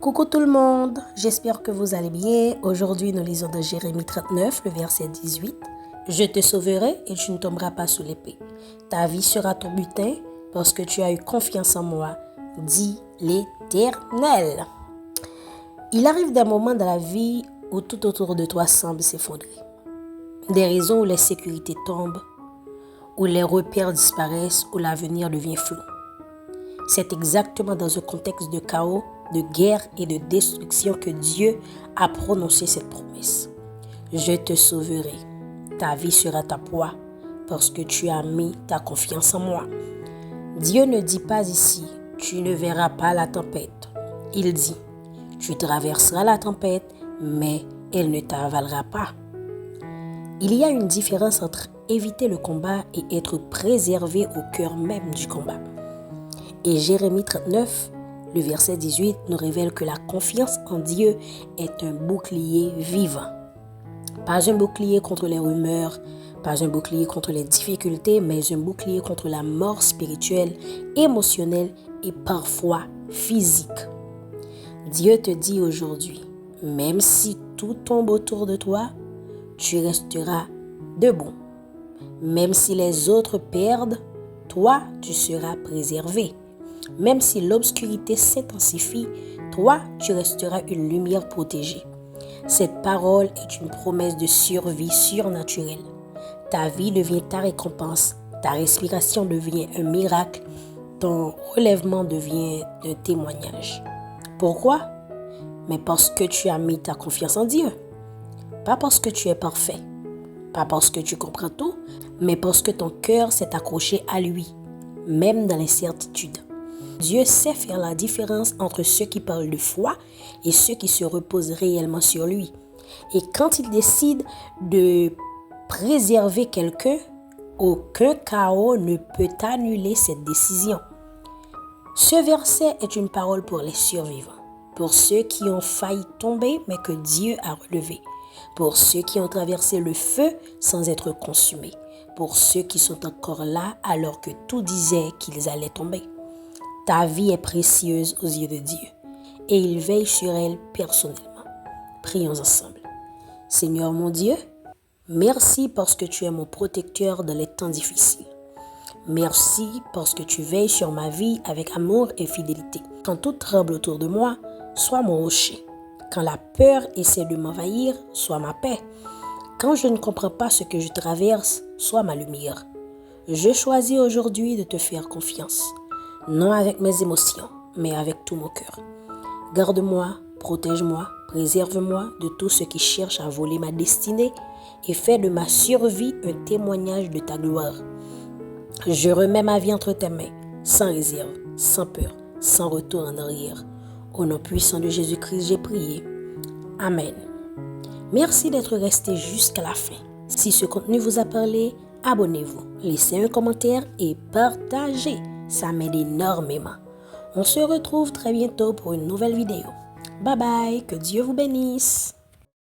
Coucou tout le monde, j'espère que vous allez bien. Aujourd'hui, nous lisons de Jérémie 39, le verset 18. Je te sauverai et tu ne tomberas pas sous l'épée. Ta vie sera ton butin parce que tu as eu confiance en moi, dit l'Éternel. Il arrive des moments dans la vie où tout autour de toi semble s'effondrer. Des raisons où les sécurités tombent, où les repères disparaissent, où l'avenir devient flou. C'est exactement dans un contexte de chaos, de guerre et de destruction que Dieu a prononcé cette promesse. Je te sauverai. Ta vie sera ta proie parce que tu as mis ta confiance en moi. Dieu ne dit pas ici, tu ne verras pas la tempête. Il dit, tu traverseras la tempête, mais elle ne t'avalera pas. Il y a une différence entre éviter le combat et être préservé au cœur même du combat. Et Jérémie 39, le verset 18, nous révèle que la confiance en Dieu est un bouclier vivant. Pas un bouclier contre les rumeurs, pas un bouclier contre les difficultés, mais un bouclier contre la mort spirituelle, émotionnelle et parfois physique. Dieu te dit aujourd'hui, même si tout tombe autour de toi, tu resteras debout. Même si les autres perdent, toi, tu seras préservé. Même si l'obscurité s'intensifie, toi, tu resteras une lumière protégée. Cette parole est une promesse de survie surnaturelle. Ta vie devient ta récompense, ta respiration devient un miracle, ton relèvement devient un témoignage. Pourquoi? Mais parce que tu as mis ta confiance en Dieu. Pas parce que tu es parfait, pas parce que tu comprends tout, mais parce que ton cœur s'est accroché à lui, même dans l'incertitude. Dieu sait faire la différence entre ceux qui parlent de foi et ceux qui se reposent réellement sur lui. Et quand il décide de préserver quelqu'un, aucun chaos ne peut annuler cette décision. Ce verset est une parole pour les survivants, pour ceux qui ont failli tomber mais que Dieu a relevé, pour ceux qui ont traversé le feu sans être consumés, pour ceux qui sont encore là alors que tout disait qu'ils allaient tomber. Ta vie est précieuse aux yeux de Dieu et il veille sur elle personnellement. Prions ensemble. Seigneur mon Dieu, merci parce que tu es mon protecteur dans les temps difficiles. Merci parce que tu veilles sur ma vie avec amour et fidélité. Quand tout tremble autour de moi, sois mon rocher. Quand la peur essaie de m'envahir, sois ma paix. Quand je ne comprends pas ce que je traverse, sois ma lumière. Je choisis aujourd'hui de te faire confiance. Non avec mes émotions, mais avec tout mon cœur. Garde-moi, protège-moi, préserve-moi de tout ce qui cherche à voler ma destinée et fais de ma survie un témoignage de ta gloire. Je remets ma vie entre tes mains, sans réserve, sans peur, sans retour en arrière. Au nom puissant de Jésus-Christ, j'ai prié. Amen. Merci d'être resté jusqu'à la fin. Si ce contenu vous a parlé, abonnez-vous, laissez un commentaire et partagez. Ça m'aide énormément. On se retrouve très bientôt pour une nouvelle vidéo. Bye bye, que Dieu vous bénisse.